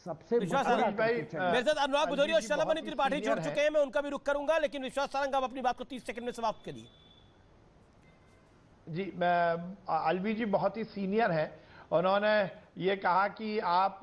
सबसे विश्वास बड़ा सारंग भाई, मेरे साथ अनुराग भदौरिया और शलभमणि बहुत ही त्रिपाठी जुड़ सीनियर चुके हैं, मैं उनका भी रुख करूंगा, लेकिन विश्वास सारंग आप अपनी बात को 30 सेकंड में समाप्त करिए। जी, मैं अलवी जी बहुत ही सीनियर हैं। उन्होंने ये कहा कि आप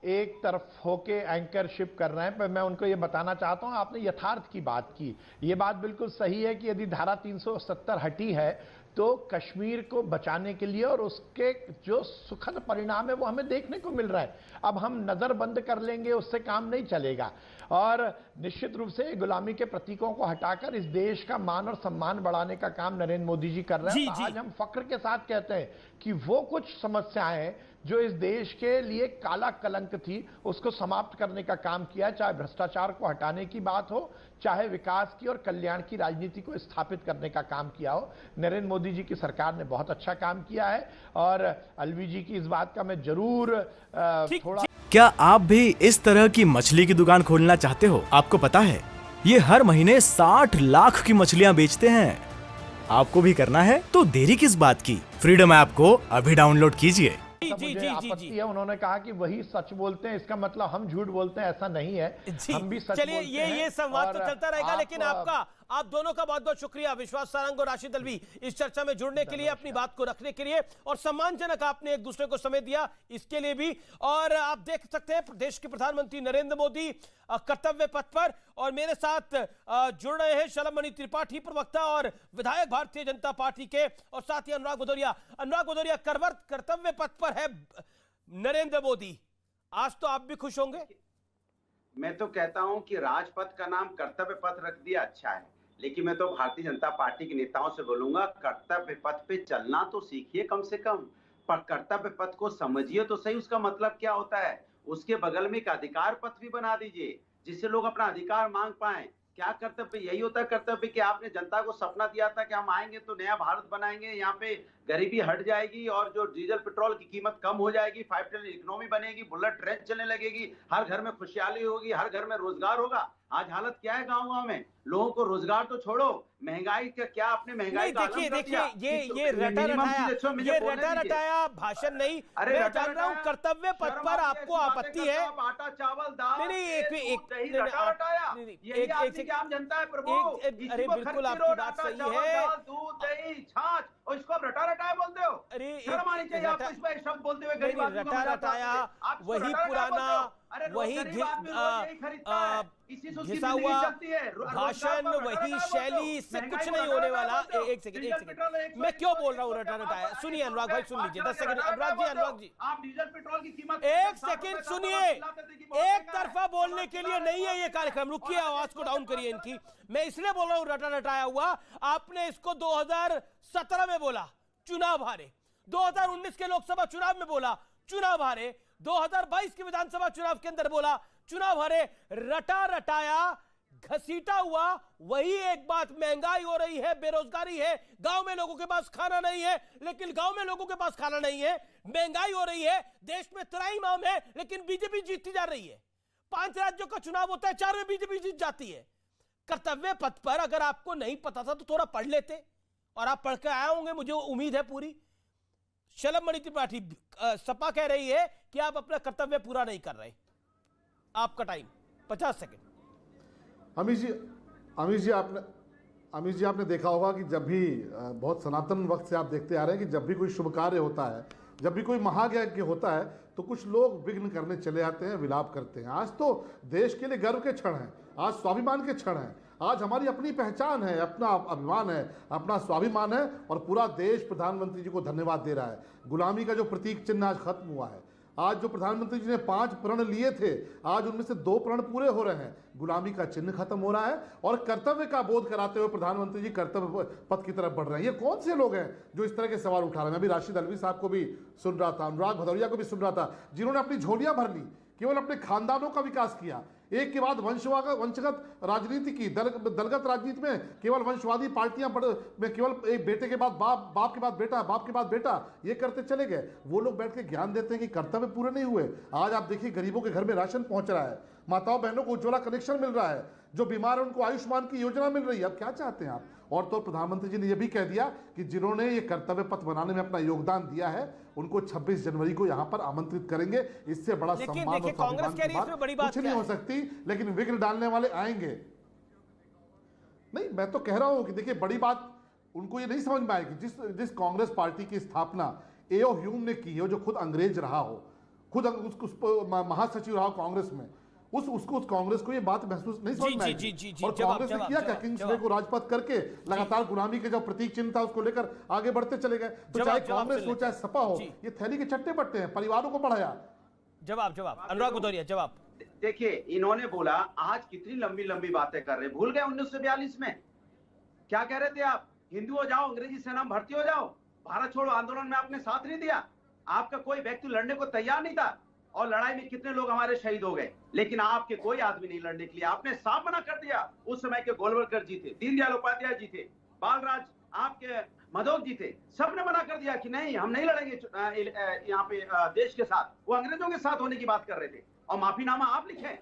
एक तरफ होके एंकरशिप कर रहे हैं, पर मैं उनको ये बताना चाहता हूं, आपने यथार्थ की बात की। ये बात बिल्कुल सही है कि यदि धारा 370 हटी है तो कश्मीर को बचाने के लिए और उसके जो सुखद परिणाम है वो हमें देखने को मिल रहा है। अब हम नजर बंद कर लेंगे उससे काम नहीं चलेगा। और निश्चित रूप से गुलामी के प्रतीकों को हटाकर इस देश का मान और सम्मान बढ़ाने का काम नरेंद्र मोदी जी कर रहे हैं। जी, तो जी। आज हम फक्र के साथ कहते हैं कि वो कुछ समस्याएं जो इस देश के लिए काला कलंक थी उसको समाप्त करने का काम किया, चाहे भ्रष्टाचार को हटाने की बात हो, चाहे विकास की और कल्याण की राजनीति को स्थापित करने का काम किया हो। नरेंद्र मोदी जी की सरकार ने बहुत अच्छा काम किया है और अलवी जी की इस बात का मैं जरूर थोड़ा। क्या आप भी इस तरह की मछली की दुकान खोलना चाहते हो? आपको पता है ये हर महीने 60 लाख की मछलियां बेचते हैं। आपको भी करना है तो देरी किस बात की? फ्रीडम ऐप को अभी डाउनलोड कीजिए। मुझे आपत्ति है, उन्होंने कहा कि वही सच बोलते हैं, इसका मतलब हम झूठ बोलते हैं, ऐसा नहीं है। हम भी सच चलिए, बोलते हैं। ये संवाद तो चलता रहेगा, लेकिन आप आप दोनों का बहुत बहुत शुक्रिया, विश्वास सारंग और राशिद अलवी, इस चर्चा में जुड़ने के लिए, अपनी बात को रखने के लिए, और सम्मानजनक आपने एक दूसरे को समय दिया, इसके लिए भी। और आप देख सकते हैं देश के प्रधानमंत्री नरेंद्र मोदी कर्तव्य पथ पर, और मेरे साथ जुड़ रहे हैं शलभमणि त्रिपाठी, प्रवक्ता और विधायक भारतीय जनता पार्टी के, और साथ ही अनुराग भदौरिया। अनुराग भदौरिया, कर्तव्य पथ पर है नरेंद्र मोदी, आज तो आप भी खुश होंगे। मैं तो कहता हूं कि राजपथ का नाम कर्तव्य पथ रख दिया, अच्छा है, लेकिन मैं तो भारतीय जनता पार्टी के नेताओं से बोलूंगा, कर्तव्य पथ पे चलना तो सीखिए कम से कम, पर कर्तव्य पथ को समझिए तो सही, उसका मतलब क्या होता है। उसके बगल में एक अधिकार पथ भी बना दीजिए जिससे लोग अपना अधिकार मांग पाए। क्या कर्तव्य? यही होता है कर्तव्य कि आपने जनता को सपना दिया था कि हम आएंगे तो नया भारत बनाएंगे, यहाँ पे गरीबी हट जाएगी और जो डीजल पेट्रोल की कीमत कम हो जाएगी, 5 ट्रिलियन इकोनॉमी बनेगी, बुलेट ट्रेन चलने लगेगी, हर घर में खुशहाली होगी, हर घर में रोजगार होगा। आज हालत क्या है गाँव में? लोगों को रोजगार तो छोड़ो, महंगाई का क्या? आपने महंगाई का देखिए ये रटा रटाया भाषण नहीं, मैं जान रहा हूँ कर्तव्य पथ पर आपको आपत्ति है। आटा चावल दाल आम जनता है प्रभु। अरे बिल्कुल आपकी बात सही है, दूध दही छाछ, और इसको आप रटा रटाया बोलते हो? अरे शर्म आनी चाहिए आपको इस पर शब्द बोलते हुए। गरीब आदमी को रटा रटाया वही पुराना, वही घिसा हुआ भाषण, वही शैली, इससे कुछ नहीं होने वाला। एक सेकंड, मैं क्यों बोल रहा हूँ रटा रटाया? सुनिए अनुराग भाई, सुन लीजिए 10 सेकंड। अनुराग जी आप डीजल पेट्रोल की कीमत एक सेकंड सुनिए, एक तरफा बोलने के लिए नहीं है ये कार्यक्रम। रुकिए, आवाज को डाउन करिए इनकी। मैं इसलिए बोल रहा हूँ रटा रटाया हुआ, आपने इसको 2017 में बोला, चुनाव हारे, 2019 के लोकसभा चुनाव में बोला, चुनाव हारे, 2022 के विधानसभा चुनाव के अंदर बोला, चुनाव हारे। रटा रटाया, घसीटा हुआ वही एक बात। महंगाई हो रही है, बेरोजगारी है, गांव में लोगों के पास खाना नहीं है, लेकिन गांव में लोगों के पास खाना नहीं है। महंगाई हो रही है, देश में त्राईमाम है, लेकिन बीजेपी जीतती जा रही है। 5 राज्यों का चुनाव होता है, 4 में बीजेपी जीत जाती है। कर्तव्य पथ पर अगर आपको नहीं पता था तो थोड़ा पढ़ लेते, और आप पढ़ के आए होंगे, मुझे उम्मीद है पूरी। शलभमणि त्रिपाठी, सपा कह रही है कि आप अपना कर्तव्य पूरा नहीं कर रहे। आपका टाइम 50 सेकंड। अमीश जी आपने देखा होगा कि जब भी बहुत सनातन वक्त से आप देखते आ रहे हैं कि जब भी कोई शुभ कार्य होता है, जब भी कोई महायज्ञ होता है, तो कुछ लोग विघ्न करने चले आते हैं, विलाप करते हैं। आज तो देश के लिए गर्व के क्षण हैं, आज स्वाभिमान के क्षण हैं, आज हमारी अपनी पहचान है, अपना अभिमान है, अपना स्वाभिमान है, और पूरा देश प्रधानमंत्री जी को धन्यवाद दे रहा है। गुलामी का जो प्रतीक चिन्ह आज खत्म हुआ है। आज जो प्रधानमंत्री जी ने 5 प्रण लिए थे, आज उनमें से 2 प्रण पूरे हो रहे हैं। गुलामी का चिन्ह खत्म हो रहा है और कर्तव्य का बोध कराते हुए प्रधानमंत्री जी कर्तव्य पथ की तरफ बढ़ रहे हैं। ये कौन से लोग हैं जो इस तरह के सवाल उठा रहे हैं? मैं अभी राशिद अलवी साहब को भी सुन रहा था, अनुराग भदौरिया को भी सुन रहा था, जिन्होंने अपनी झोलियां भर ली, केवल अपने खानदानों का विकास किया, एक के बाद वंशगत राजनीति की, दलगत राजनीति में केवल वंशवादी पार्टियां में केवल एक बेटे के बाद बाप, बाप के बाद बेटा, बाप के बाद बेटा, ये करते चले गए। वो लोग बैठ के ज्ञान देते हैं कि कर्तव्य पूरे नहीं हुए। आज आप देखिए गरीबों के घर में राशन पहुंच रहा है, माताओं बहनों को उज्ज्वला कनेक्शन मिल रहा है, जो बीमार है उनको आयुष्मान की योजना मिल रही है। अब क्या चाहते हैं आप? और तो प्रधानमंत्री जी ने यह भी कह दिया कि जिन्होंने ये कर्तव्य पथ बनाने में अपना योगदान दिया है उनको 26 जनवरी को यहां पर आमंत्रित करेंगे। इससे बड़ा सम्मान और कांग्रेस कह रही है इसमें बड़ी बात कुछ नहीं हो सकती, लेकिन विघ्न डालने वाले आएंगे। नहीं, मैं तो कह रहा हूं कि देखिए बड़ी बात उनको ये नहीं समझ में आएगी। जिस कांग्रेस पार्टी की स्थापना एओ ह्यूम ने की हो, जो खुद अंग्रेज रहा हो, खुद उस महासचिव रहा हो कांग्रेस में, उस कांग्रेस को ये बात महसूस नहीं समझ में आएगी। और कांग्रेस ने किया क्या? किंग्सवे को राजपथ करके लगातार गुलामी के जो प्रतीक चिन्ह था उसको लेकर आगे बढ़ते चले गए। तो चाहे कांग्रेस हो चाहे सपा हो, ये थैली के चट्टे बट्टे हैं, परिवारों को बढ़ाया। जवाब अनुराग भदौरिया जवाब। देखिए, इन्होंने बोला आज कितनी लंबी लंबी बातें कर रहे, भूल गए 1942 में क्या कह रहे थे आप? हिंदू हो जाओ, अंग्रेजी सेना में भर्ती हो जाओ। भारत छोड़ो आंदोलन में आपने साथ नहीं दिया, आपका कोई व्यक्ति लड़ने को तैयार नहीं था, और लड़ाई में कितने लोग हमारे शहीद हो गए, लेकिन आपके कोई आदमी नहीं लड़ने के लिए। आपने साफ मना कर दिया। उस समय के गोलवलकर जी थे, दीनदयाल उपाध्याय जी थे, बालराज आपके मधोक जी थे, सबने मना कर दिया कि नहीं हम नहीं लड़ेंगे यहाँ पे देश के साथ। वो अंग्रेजों के साथ होने की बात कर रहे थे, और माफीनामा आप लिखे,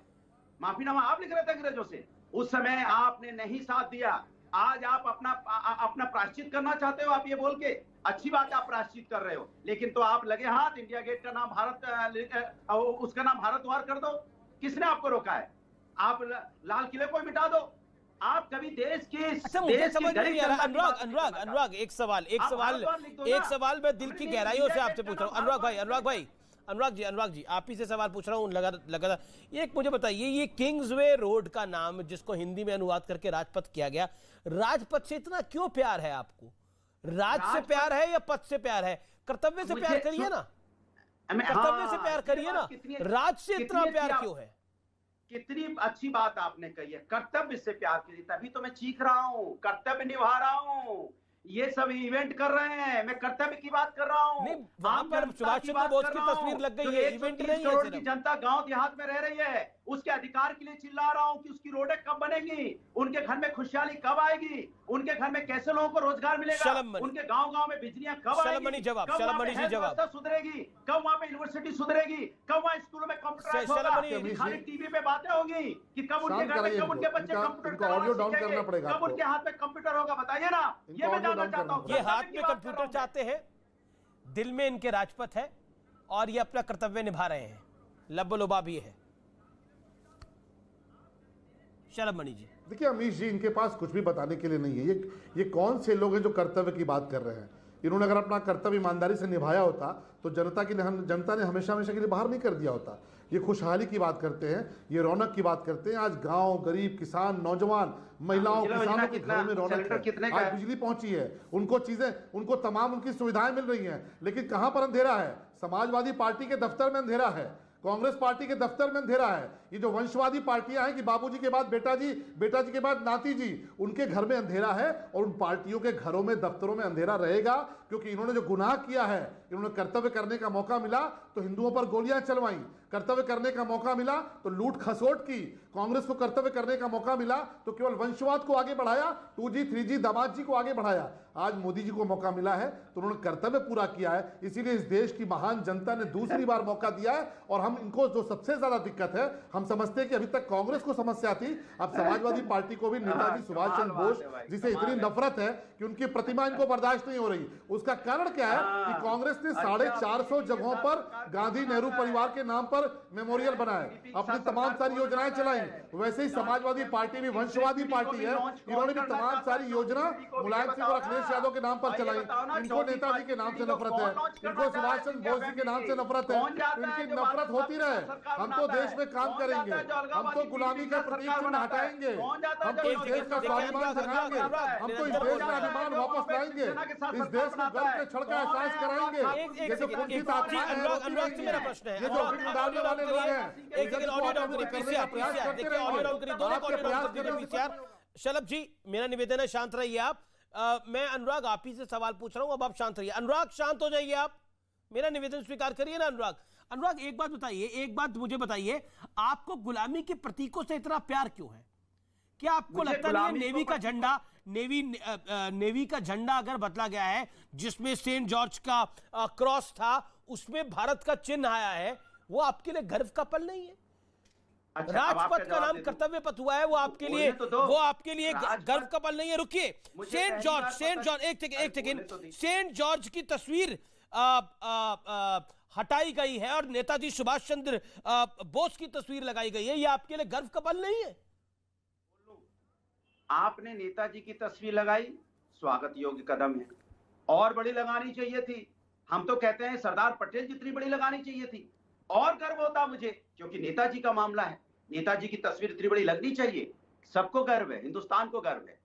माफीनामा आप लिख रहे थे अंग्रेजों से। उस समय आपने नहीं साथ दिया। आज आप अपना प्रायश्चित करना चाहते हो, आप ये बोल के अच्छी बात आप प्रायश्चित कर रहे हो, लेकिन तो आप लगे हाथ इंडिया गेट का नाम उसका नाम भारतवार कर दो। किसने आपको रोका है? आप लाल किले को मिटा दो। आप कभी देश की मुझे समझ नहीं आ रहा। अनुराग एक सवाल मैं दिल की गहराइयों से आपसे पूछ रहा हूँ। अनुराग जी आप ही से सवाल पूछ रहा हूँ लगातार। एक मुझे बताइए, ये किंग्सवे रोड का नाम जिसको हिंदी में अनुवाद करके राजपथ किया गया, राजपथ से इतना क्यों प्यार है आपको? राज से प्यार है या पथ से प्यार है? कर्तव्य से प्यार करिए ना, कर्तव्य से प्यार करिए ना, राज से इतना प्यार क्यों है? कितनी अच्छी बात आपने कही है, कर्तव्य से प्यार कीजिए। तभी तो मैं चीख रहा हूँ, कर्तव्य निभा रहा हूँ। ये सब इवेंट कर रहे हैं, मैं कर्तव्य की बात कर रहा हूँ। वहां पर सुभाष चंद्र बोस की तस्वीर लग गई है, इवेंट नहीं है। करोड़ की जनता गांव देहात में रह रही है, उसके अधिकार के लिए चिल्ला रहा हूँ कि उसकी रोडें कब बनेगी, उनके घर में खुशहाली कब आएगी, उनके घर में कैसे लोगों को रोजगार मिलेगा, उनके गांव में बिजलियां कब आएगी, कब सुधरेगी, कब वहाँ पे यूनिवर्सिटी सुधरेगी, कब वहाँ स्कूलों में कंप्यूटर होगा, खाली टीवी पे बातें होगी कि कब उनके घर में, कब उनके बच्चे कंप्यूटर, कब उनके हाथ में कंप्यूटर होगा, बताइए ना। ये मैं जानना चाहता हूँ। ये हाथ में कंप्यूटर चाहते हैं, दिल में इनके राजपथ है, और ये अपना कर्तव्य निभा रहे हैं। लब्बो-लुबाब ये है। शलभ मणि जी देखिए, अमीश जी इनके पास कुछ भी बताने के लिए नहीं है। ये कौन से लोग हैं जो कर्तव्य की बात कर रहे हैं? इन्होंने अगर अपना कर्तव्य ईमानदारी से निभाया होता तो जनता ने हमेशा के लिए बाहर नहीं कर दिया होता। ये खुशहाली की बात करते हैं, ये रौनक की बात करते हैं। आज गांव, गरीब, किसान, नौजवान, महिलाओं, किसानों के घरों में रौनक है। आज बिजली पहुंची है, उनको तमाम उनकी सुविधाएं मिल रही हैं, लेकिन कहां पर अंधेरा है? समाजवादी पार्टी के दफ्तर में अंधेरा है, कांग्रेस पार्टी के दफ्तर में अंधेरा है। ये जो वंशवादी पार्टियां हैं कि बाबूजी के बाद बेटा जी, बेटा जी के बाद नाती जी, उनके घर में अंधेरा है, और उन पार्टियों के घरों में, दफ्तरों में अंधेरा रहेगा, क्योंकि इन्होंने जो गुनाह किया है, इन्होंने कर्तव्य करने का मौका मिला तो हिंदुओं पर गोलियां चलवाई, कर्तव्य करने का मौका मिला तो लूट खसोट की, कांग्रेस को कर्तव्य करने का मौका मिला तो केवल वंशवाद को आगे बढ़ाया, 2G 3G दामाद जी को आगे बढ़ाया। आज मोदी जी को मौका मिला है तो उन्होंने कर्तव्य पूरा किया है, इसीलिए इस देश की महान जनता ने दूसरी बार मौका दिया है। और हम इनको जो सबसे ज्यादा दिक्कत है, हम समझते हैं कि अभी तक कांग्रेस को समस्या थी, अब समाजवादी पार्टी को भी नेताजी सुभाष चंद्र बोस जिसे इतनी नफरत है कि उनकी प्रतिमा इनको बर्दाश्त नहीं हो रही। उसका कारण क्या है कि कांग्रेस ने 450 जगहों पर गांधी नेहरू परिवार के नाम पर मेमोरियल बनाए, अपनी तमाम सारी योजनाएं चलाई। वैसे ही समाजवादी पार्टी भी वंशवादी पार्टी है, इन्होंने भी तमाम सारी योजना मुलायम सिंह और अखिलेश यादव के नाम पर चलाई। इनको नेताजी के नाम से नफरत है, इनको सुभाष चंद्र बोस जी के नाम से नफरत है। इनकी नफरत होती रहे, हम तो देश में काम करेंगे, हम तो गुलामी का प्रतीक चिन्ह हटाएंगे, हम तो इस देश का स्वाभिमान जगाएंगे, हम तो इस देश में अभिमान वापस लाएंगे, इस देश को गर्व के क्षण का एहसास कराएंगे। ये जो कुंठित आत्मा है, अनुराग से मेरा प्रश्न है, ये जो विघ्न डालने वाले लोग हैं, एक सेकंड ऑडियो डाउन करिए, पीसीआर देखिए, ऑडियो डाउन करिए, दोनों ऑडियो डाउन करिए पीसीआर। शलभ जी मेरा निवेदन है शांत रहिए आप। मैं अनुराग आप ही से सवाल पूछ रहा हूं, अब आप शांत रहिए। अनुराग शांत हो जाइए आप, मेरा निवेदन स्वीकार करिए ना। अनुराग एक बात बताइए, एक बात मुझे बताइए, आपको गुलामी के प्रतीकों से इतना प्यार क्यों है? क्या आपको लगता नहीं है नेवी का झंडा, नेवी का झंडा अगर बदला गया है, जिसमें सेंट जॉर्ज का क्रॉस था, उसमें भारत का चिन्ह आया है, वो आपके लिए गर्व का पल नहीं है? अच्छा, अब आपका राजपथ का जवाब नाम दे दूं। कर्तव्य पथ हुआ है, वो आपके बोलने लिए तो दो। वो आपके लिए राजपथ- गर्व का पल नहीं है। रुकिए, मुझे सेंट पहली जॉर्ज, बार सेंट पता- जॉर्ज, एक अरे सेकंड, बोलने तो दी। सेंट जॉर्ज की तस्वीर हटाई गई है और नेताजी सुभाष चंद्र बोस की तस्वीर लगाई गई है, ये आपके लिए गर्व का पल नहीं है? आपने नेताजी की तस्वीर लगाई, स्वागत योग्य कदम है, और बड़ी लगानी चाहिए थी। हम तो कहते हैं सरदार पटेल जितनी बड़ी लगानी चाहिए थी, और गर्व होता मुझे, क्योंकि नेताजी का मामला है। नेताजी की तस्वीर इतनी बड़ी लगनी चाहिए। सबको गर्व है, हिंदुस्तान को गर्व है।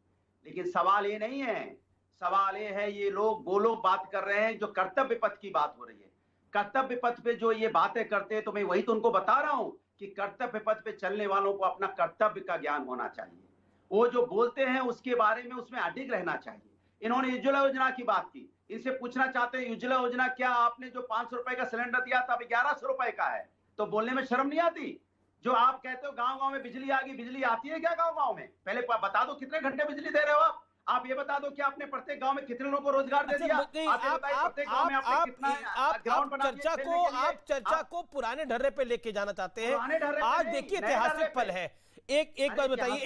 लेकिन सवाल ये नहीं है, सवाल ये है, ये लोग वो लोग बात कर रहे हैं जो कर्तव्य पथ की बात हो रही है। कर्तव्य पथ पे जो ये बातें करते हैं, तो मैं वही तो उनको बता रहा हूं कि कर्तव्य पथ पे चलने वालों को अपना कर्तव्य का ज्ञान होना चाहिए। वो जो बोलते हैं उसके बारे में उसमें अडिग रहना चाहिए। इन्होंने उज्ज्वला योजना की बात की, इनसे पूछना चाहते हैं उज्ज्वला योजना क्या आपने जो 500 रुपए का सिलेंडर दिया था, अभी 1100 रुपए का है, तो बोलने में शर्म नहीं आती? जो आप कहते हो गांव गांव में बिजली आ गई, बिजली आती है क्या गांव गांव में? पहले बता दो कितने घंटे बिजली दे रहे हो आप ये बता दो कि आपने प्रत्येक गांव में कितने लोगों को रोजगार दे दिया? नहीं, आप ये बताइए, प्रत्येक गांव में आपने कितना ग्राउंड बना दिया खेलने के लिए? आप चर्चा को पुराने ढर्रे पे लेके जाना चाहते पुराने ढर्रे हैं। पे आज नहीं, देखिए नए ऐतिहासिक ढर्रे पल पे। है। एक बात अरे बताइए,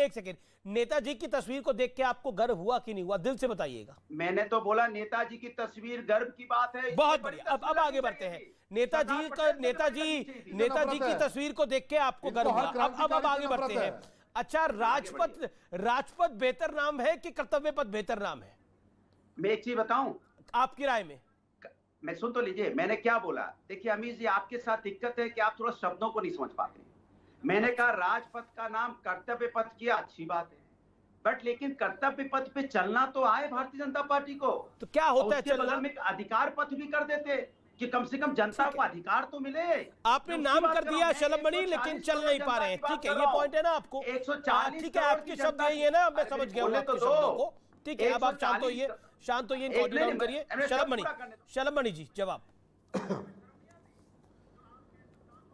एक सेकंड, नेताजी की तस्वीर को देख के आपको गर्व हुआ कि नहीं हुआ? दिल से बताइएगा। मैंने तो बोला नेताजी की तस्वीर गर्व की बात है। बहुत बढ़िया, अब आगे बढ़ते हैं। नेताजी की तस्वीर को देख के आपको गर्व हुआ। अब आगे बढ़ते हैं। अच्छा, राजपथ बेहतर नाम है कि कर्तव्य पथ बेहतर नाम है? मैं एक चीज बताऊं, आपकी राय में? मैं सुन तो लीजिए, मैंने क्या बोला। देखिए अमीर जी, आपके साथ दिक्कत है कि आप थोड़ा शब्दों को नहीं समझ पाते। मैंने कहा राजपथ का नाम कर्तव्य पथ किया, अच्छी बात है, बट लेकिन कर्तव्य पथ पे चलना तो आए भारतीय जनता पार्टी को। तो क्या होता है उसके चलना? बगल में एक अधिकार पथ भी कर देते कि कम से कम जनता को अधिकार तो मिले। आपने नाम कर दिया शलभमणि, लेकिन चल नहीं पा रहे हैं। ठीक है, ये पॉइंट है ना आपको? 140 ठीक है, आपके शब्द यही है ना, मैं समझ गया हूं आपके शब्दों को। ठीक है, अब आप शांत होइए, इनको डाउन करिए। शलभमणि जी, जवाब।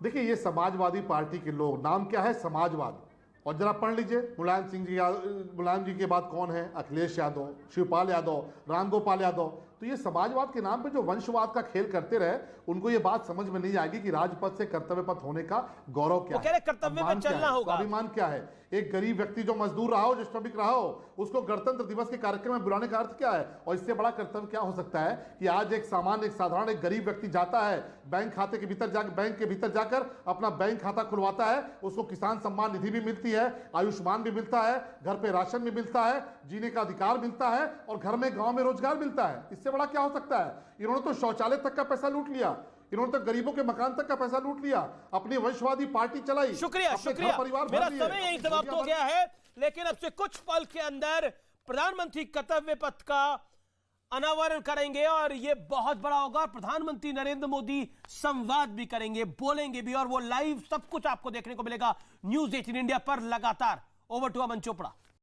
देखिए, ये समाजवादी पार्टी के लोग, नाम क्या है? समाजवाद। और जरा पढ़ लीजिए, मुलायम जी के बाद कौन है? अखिलेश यादव, शिवपाल यादव, रामगोपाल यादव। तो ये समाजवाद के नाम पे जो वंशवाद का खेल करते रहे, उनको ये बात समझ में नहीं आएगी कि राजपथ से कर्तव्य पथ होने का गौरव क्या वो कह रहे कर्तव्य पे चलना होगा। स्वाभिमान क्या है? एक गरीब व्यक्ति जो मजदूर रहा हो, जो श्रमिक रहा हो, उसको गणतंत्र दिवस के कार्यक्रम में बुलाने का अर्थ क्या है? और इससे बड़ा कर्तव्य क्या हो सकता है कि आज एक साधारण एक गरीब व्यक्ति जाता है, बैंक के भीतर जाकर अपना बैंक खाता खुलवाता है, उसको किसान सम्मान निधि भी मिलती है, आयुष्मान भी मिलता है, घर पे राशन भी मिलता है, जीने का अधिकार मिलता है, और घर में गांव में रोजगार मिलता है। इससे बड़ा क्या हो सकता है? इन्होंने तो शौचालय तक का पैसा लूट लिया, इन्होंने तो गरीबों के मकान तक का पैसा लूट लिया, अपनी वंशवादी पार्टी चलाई। शुक्रिया, मेरा समय यही समाप्त हो गया है। लेकिन अब से कुछ पल के अंदर प्रधानमंत्री कर्तव्य पथ का अनावरण करेंगे और ये बहुत बड़ा होगा। प्रधानमंत्री नरेंद्र मोदी संवाद भी करेंगे, बोलेंगे भी, और वो लाइव सब कुछ आपको देखने को मिलेगा न्यूज़ 18 इंडिया पर लगातार। Over to Aman Chopra.